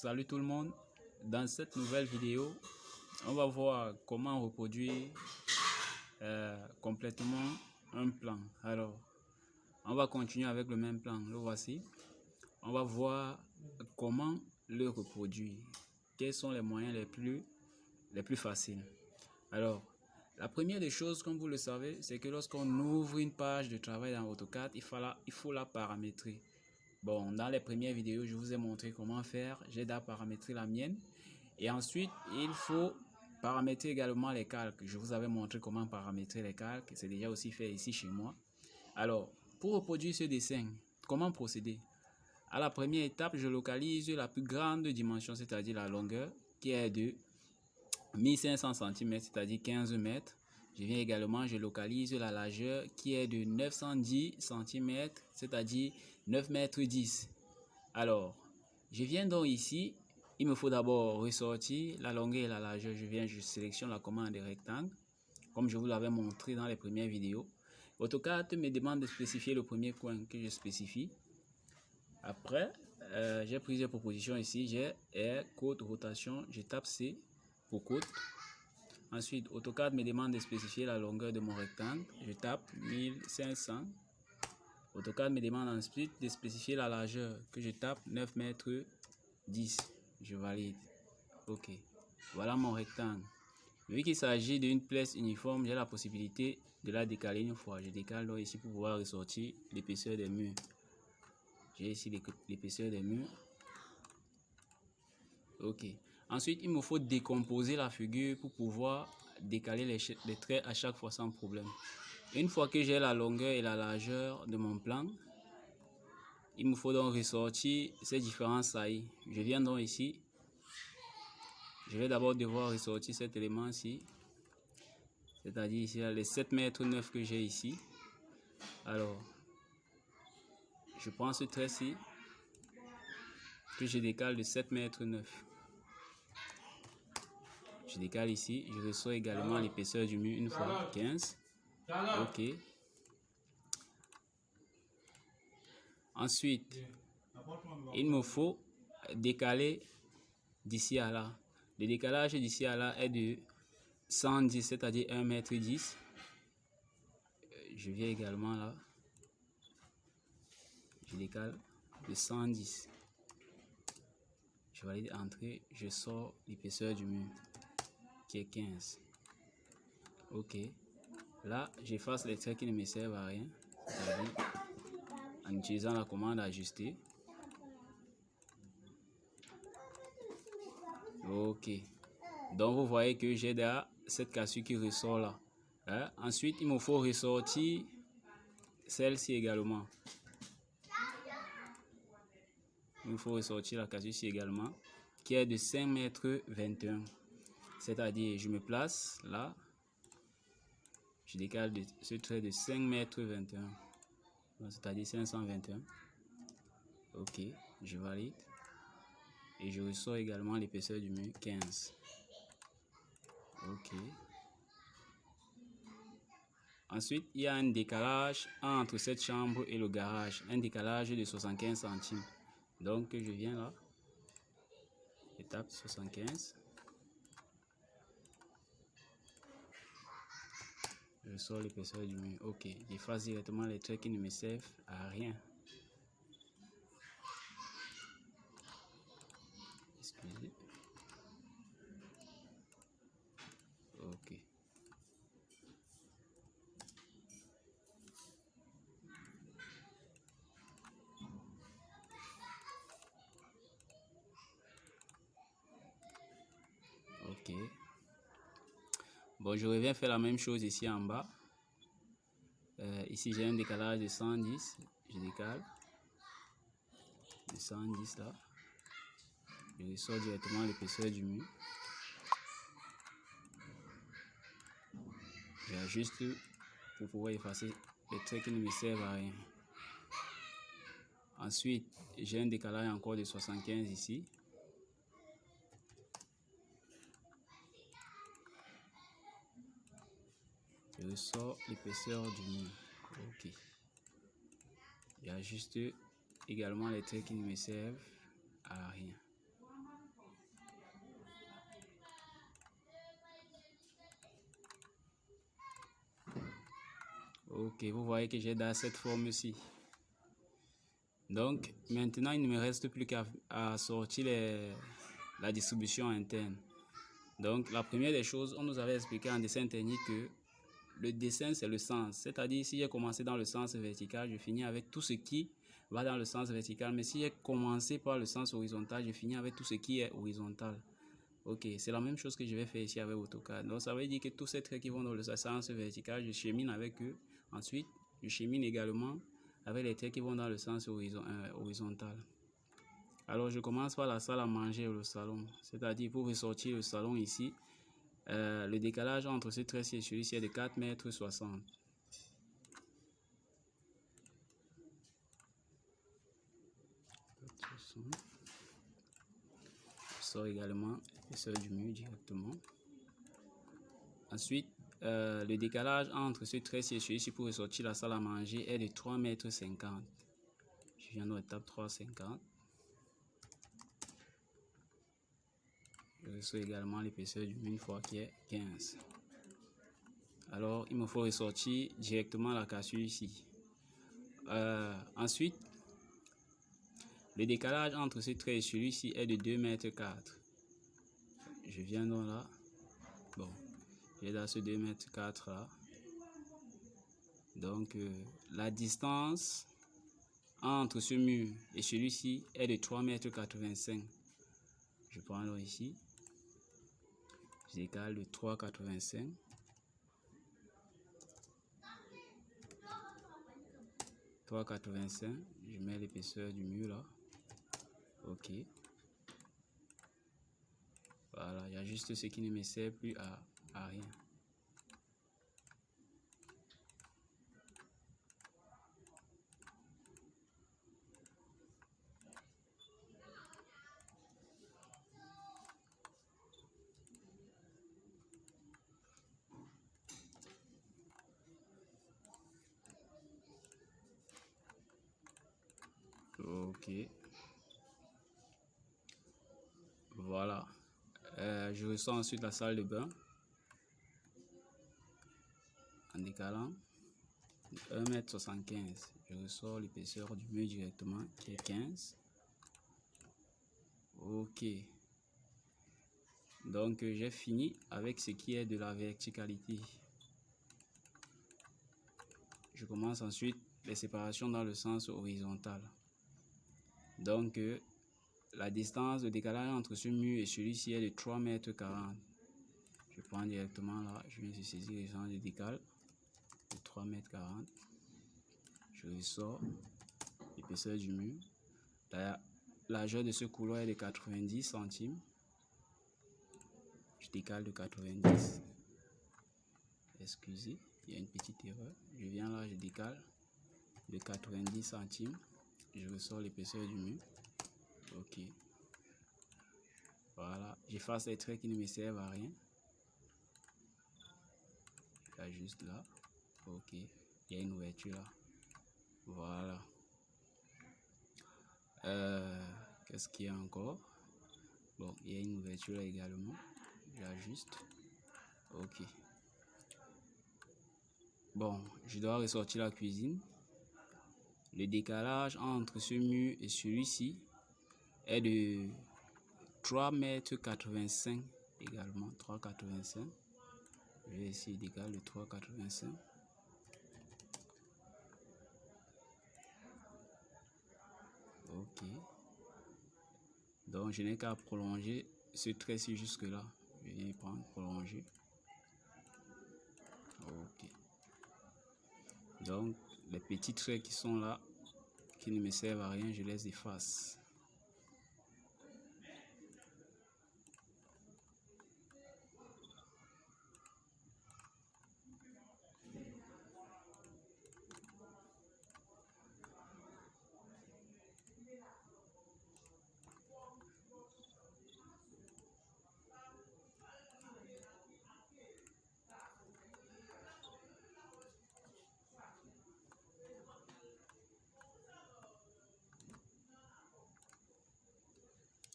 Salut tout le monde. Dans cette nouvelle vidéo, on va voir comment reproduire complètement un plan. Alors, on va continuer avec le même plan. Le voici. On va voir comment le reproduire. Quels sont les moyens les plus faciles. Alors, la première des choses, comme vous le savez, c'est que lorsqu'on ouvre une page de travail dans AutoCAD, il faut la paramétrer. Bon, dans les premières vidéos, je vous ai montré comment faire. J'ai d'abord paramétré la mienne. Et ensuite, il faut paramétrer également les calques. Je vous avais montré comment paramétrer les calques. C'est déjà aussi fait ici chez moi. Alors, pour reproduire ce dessin, comment procéder? À la première étape, je localise la plus grande dimension, c'est-à-dire la longueur, qui est de 1500 cm, c'est-à-dire 15 mètres. Je viens également, je localise la largeur qui est de 910 cm, c'est-à-dire 9 mètres 10. Alors, je viens donc ici, il me faut d'abord ressortir la longueur et la largeur. Je sélectionne la commande des rectangles, comme je vous l'avais montré dans les premières vidéos. AutoCAD me demande de spécifier le premier coin que je spécifie. Après, j'ai plusieurs propositions ici. J'ai côte rotation, je tape C pour côte. Ensuite, AutoCAD me demande de spécifier la longueur de mon rectangle. Je tape 1500. AutoCAD me demande ensuite de spécifier la largeur que je tape 9 mètres 10. Je valide. OK. Voilà mon rectangle. Vu qu'il s'agit d'une pièce uniforme, j'ai la possibilité de la décaler une fois. Je décale donc ici pour pouvoir ressortir l'épaisseur des murs. J'ai ici l'épaisseur des murs. OK. Ensuite, il me faut décomposer la figure pour pouvoir décaler les traits à chaque fois sans problème. Une fois que j'ai la longueur et la largeur de mon plan, il me faut donc ressortir ces différents saillies. Je viens donc ici. Je vais d'abord devoir ressortir cet élément-ci. C'est-à-dire ici, les 7 mètres 9 que j'ai ici. Alors, je prends ce trait-ci que je décale de 7 mètres 9. Je décale ici, je ressors également l'épaisseur du mur une fois, 15. OK. Ensuite, il me faut décaler d'ici à là. Le décalage d'ici à là est de 110, c'est-à-dire 1 mètre 10. Je viens également là. Je décale de 110. Je valide entrée, je sors l'épaisseur du mur qui est 15. OK. Là, j'efface les traits qui ne me servent à rien. En utilisant la commande ajuster. OK. Donc, vous voyez que j'ai déjà cette cassure qui ressort là. Hein? Ensuite, il me faut ressortir celle-ci également. Il me faut ressortir la cassure-ci également, qui est de 5 mètres 21. C'est-à-dire, je me place là. Je décale ce trait de 5 mètres 21. C'est-à-dire 521. OK. Je valide. Et je ressors également l'épaisseur du mur, 15. OK. Ensuite, il y a un décalage entre cette chambre et le garage. Un décalage de 75 centimes. Donc, je viens là. Je tape 75. Je sors l'épaisseur du mur. OK. J'efface directement les traits qui ne me servent à rien. Excusez. OK. OK. Bon, je reviens faire la même chose ici en bas. Ici, j'ai un décalage de 110. Je décale. De 110 là. Je ressors directement l'épaisseur du mur. J'ajuste pour pouvoir effacer les traits qui ne me servent à rien. Ensuite, j'ai un décalage encore de 75 ici. Je ressors l'épaisseur du mur. OK. J'ajuste également les traits qui ne me servent à rien. Ok, vous voyez que j'ai dans cette forme-ci. Donc, maintenant, il ne me reste plus qu'à sortir la distribution interne. Donc, la première des choses, on nous avait expliqué en dessin technique que le dessin, c'est le sens. C'est-à-dire, si j'ai commencé dans le sens vertical, je finis avec tout ce qui va dans le sens vertical. Mais si j'ai commencé par le sens horizontal, je finis avec tout ce qui est horizontal. Ok, c'est la même chose que je vais faire ici avec AutoCAD. Donc, ça veut dire que tous ces traits qui vont dans le sens vertical, je chemine avec eux. Ensuite, je chemine également avec les traits qui vont dans le sens horizontal. Alors, je commence par la salle à manger ou le salon. C'est-à-dire, pour ressortir le salon ici, le décalage entre ce trait-ci et celui-ci est de 4,60 m. Je sors également l'épaisseur du mur directement. Ensuite, le décalage entre ce trait-ci et celui-ci pour ressortir la salle à manger est de 3,50 m. Je viens dans l'étape 3,50. Je ressors également l'épaisseur du mur une fois qui est 15. Alors, il me faut ressortir directement la cassure ici. Ensuite, le décalage entre ce trait et celui-ci est de 2,4 m. Je viens donc là. Bon, j'ai dans ce 2,4 m là. Donc, la distance entre ce mur et celui-ci est de 3,85 m. Je prends alors ici. Je décale de 3,85 m. Je mets l'épaisseur du mur là. Ok. Voilà, il y a juste ce qui ne me sert plus à rien. Ok. Voilà. Je ressors ensuite la salle de bain. En décalant 1,75 m. Je ressors l'épaisseur du mur directement qui est 15. Ok. Donc j'ai fini avec ce qui est de la verticalité. Je commence ensuite les séparations dans le sens horizontal. Donc la distance de décalage entre ce mur et celui-ci est de 3,40 m. Je prends directement là, je viens de saisir les gens de décal de 3,40 m. Je ressors l'épaisseur du mur. La largeur de ce couloir est de 90 centimes. Je décale de 90. Excusez, il y a une petite erreur. Je viens là, je décale de 90 centimes. Je ressors l'épaisseur du mur. Ok. Voilà. J'efface les traits qui ne me servent à rien. J'ajuste là. Ok. Il y a une ouverture là. Voilà. Qu'est-ce qu'il y a encore? Bon, il y a une ouverture là également. J'ajuste. Ok. Bon, je dois ressortir la cuisine. Le décalage entre ce mur et celui-ci est de 3,85 m également. 3,85 m. Je vais essayer d'égaler le 3,85 m. Ok. Donc je n'ai qu'à prolonger ce trait-ci jusque là. Je viens prendre prolonger. Ok. Donc les petits traits qui sont là, qui ne me servent à rien, je les efface.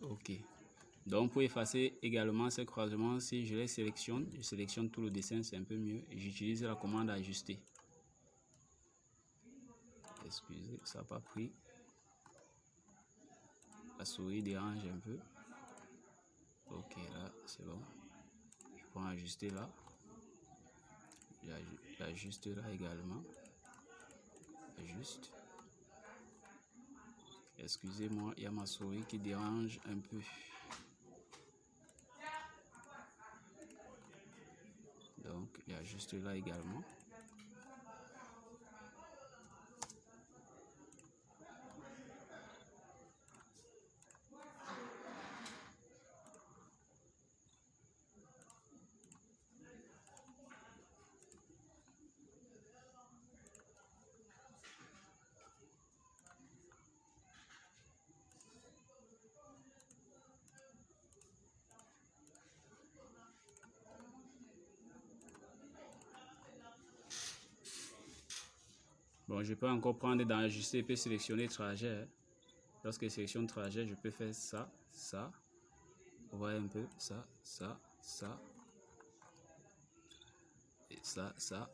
Ok. Donc pour effacer également ces croisements, si je les sélectionne, je sélectionne tout le dessin, c'est un peu mieux. Et j'utilise la commande ajuster. Excusez, ça n'a pas pris. La souris dérange un peu. Ok, là, c'est bon. Je peux ajuster là. J'ajuste là également. Ajuste. Excusez-moi, il y a ma souris qui dérange un peu. Donc, j'ajuste là également. Bon, je peux encore prendre d'enregistrer et puis sélectionner trajet. Lorsque je sélectionne trajet, je peux faire ça, ça. Vous voyez un peu, ça, ça, ça. Et ça, ça.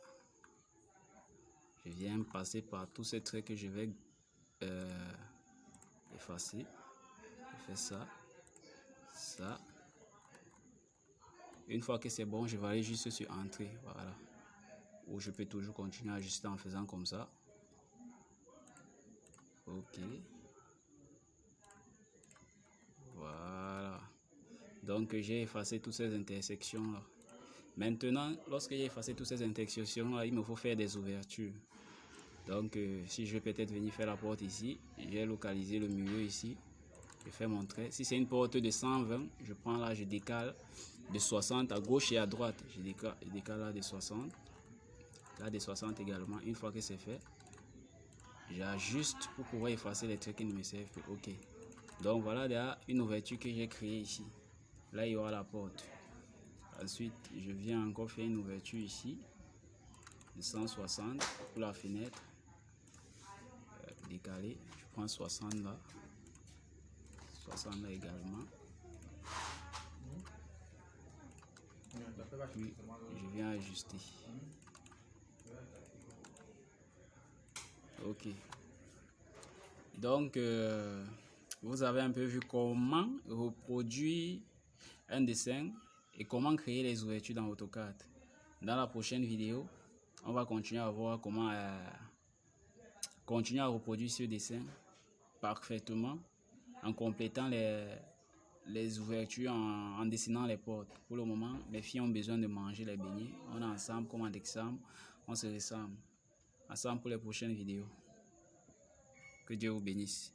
Je viens passer par tous ces traits que je vais effacer. Je fais ça, ça. Une fois que c'est bon, je vais aller juste sur Entrée, voilà. Ou je peux toujours continuer à ajuster en faisant comme ça. Ok. Voilà. Donc j'ai effacé toutes ces intersections là. Maintenant, lorsque j'ai effacé toutes ces intersections là, il me faut faire des ouvertures. Donc si je vais peut-être venir faire la porte ici, j'ai localisé le milieu ici. Je fais mon trait. Si c'est une porte de 120, je prends là, je décale de 60 à gauche et à droite. Je décale là de 60. Là de 60 également. Une fois que c'est fait, j'ajuste pour pouvoir effacer les traits qui ne me servent plus. Ok. Donc voilà déjà une ouverture que j'ai créée ici. Là il y aura la porte. Ensuite je viens encore faire une ouverture ici de 160 pour la fenêtre. Décaler. Je prends 60 là. 60 là également. Puis je viens ajuster. Ok. Donc vous avez un peu vu comment reproduire un dessin et comment créer les ouvertures dans AutoCAD. Dans la prochaine vidéo, on va continuer à voir comment continuer à reproduire ce dessin parfaitement en complétant les ouvertures, en dessinant les portes. Pour le moment, mes filles ont besoin de manger les beignets. On est ensemble comme en décembre. On se ressemble. Ensemble pour les prochaines vidéos. Que Dieu vous bénisse.